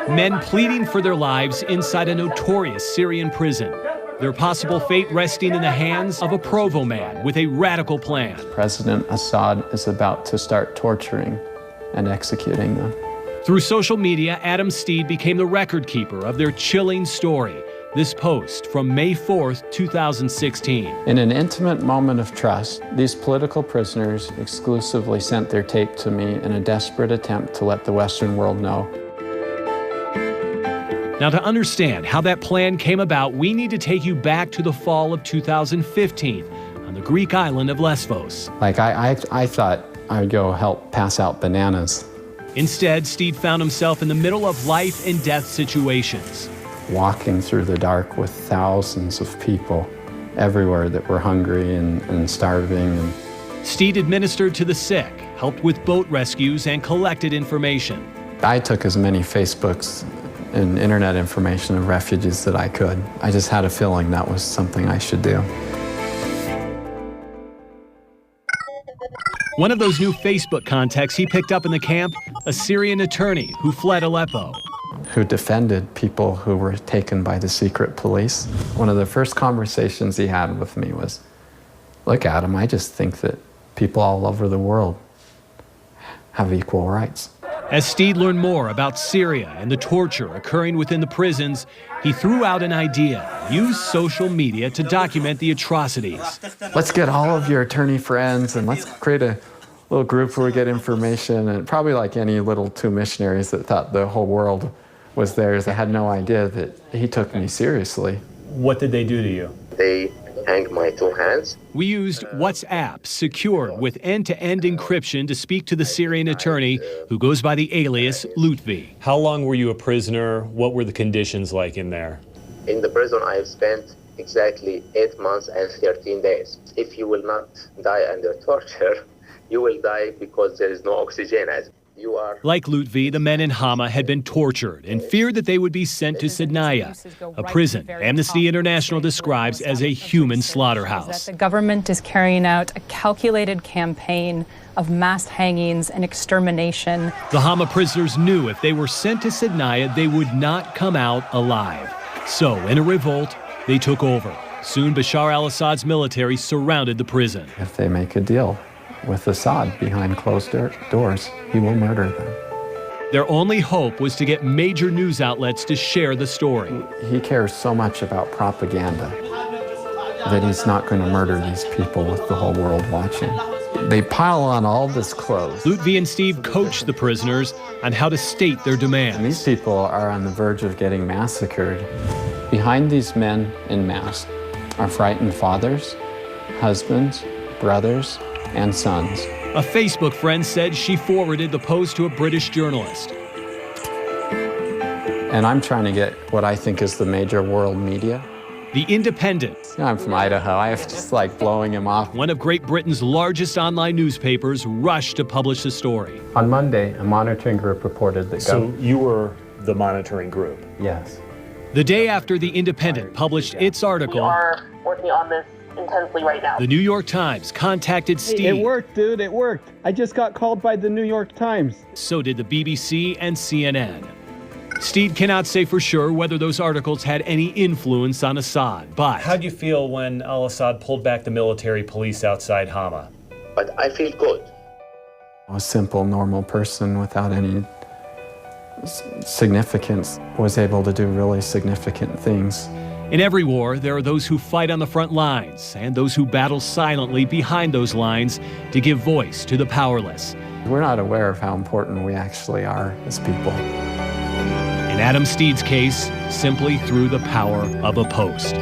Men pleading for their lives inside a notorious Syrian prison. Their possible fate resting in the hands of a Provo man with a radical plan. President Assad is about to start torturing and executing them. Through social media, Adam Steed became the record keeper of their chilling story. This post from May 4th, 2016. In an intimate moment of trust, these political prisoners exclusively sent their tape to me in a desperate attempt to let the Western world know. Now, to understand how that plan came about, we need to take you back to the fall of 2015 on the Greek island of Lesbos. I thought I would go help pass out bananas. Instead, Steed found himself in the middle of life and death situations. Walking through the dark with thousands of people everywhere that were hungry and starving. Steed administered to the sick, helped with boat rescues, and collected information. I took as many Facebooks and internet information of refugees that I could. I just had a feeling that was something I should do. One of those new Facebook contacts he picked up in the camp, a Syrian attorney who fled Aleppo. Who defended people who were taken by the secret police. One of the first conversations he had with me was, look, Adam, I just think that people all over the world have equal rights. As Steed learned more about Syria and the torture occurring within the prisons, he threw out an idea: use social media to document the atrocities. Let's get all of your attorney friends and let's create a little group where we get information, and probably like any little two missionaries that thought the whole world was theirs. I had no idea that he took me seriously. What did they do to you? They hanged my two hands. We used WhatsApp, secured with end-to-end encryption, to speak to the Syrian attorney who goes by the alias Lutfi. How long were you a prisoner? What were the conditions like in there? In the prison, I have spent exactly 8 months and 13 days. If you will not die under torture, you will die because there is no oxygen. You are. Like Lutfi, the men in Hama had been tortured and feared that they would be sent to Sednaya, a prison Amnesty International describes as a human slaughterhouse. The government is carrying out a calculated campaign of mass hangings and extermination. The Hama prisoners knew if they were sent to Sednaya, they would not come out alive. So, in a revolt, they took over. Soon, Bashar al-Assad's military surrounded the prison. If they make a deal with Assad behind closed doors, he will murder them. Their only hope was to get major news outlets to share the story. He cares so much about propaganda that he's not going to murder these people with the whole world watching. They pile on all this clothes. Lutfi and Steve coached the prisoners on how to state their demands. And these people are on the verge of getting massacred. Behind these men in masks are frightened fathers, husbands, brothers, and sons. A Facebook friend said she forwarded the post to a British journalist. And I'm trying to get what I think is the major world media. The Independent. I'm from Idaho. I have just like blowing him off. One of Great Britain's largest online newspapers rushed to publish the story. On Monday, a monitoring group reported that. So you were the monitoring group? Yes. The day after The Independent published its article, we are working on this intensely right now. The New York Times contacted Steve. It worked, dude, it worked. I just got called by the New York Times. So did the BBC and CNN. Steed cannot say for sure whether those articles had any influence on Assad, but... How'd you feel when al-Assad pulled back the military police outside Hama? But I feel good. A simple, normal person without any significance was able to do really significant things. In every war, there are those who fight on the front lines and those who battle silently behind those lines to give voice to the powerless. We're not aware of how important we actually are as people. In Adam Steed's case, simply through the power of a post.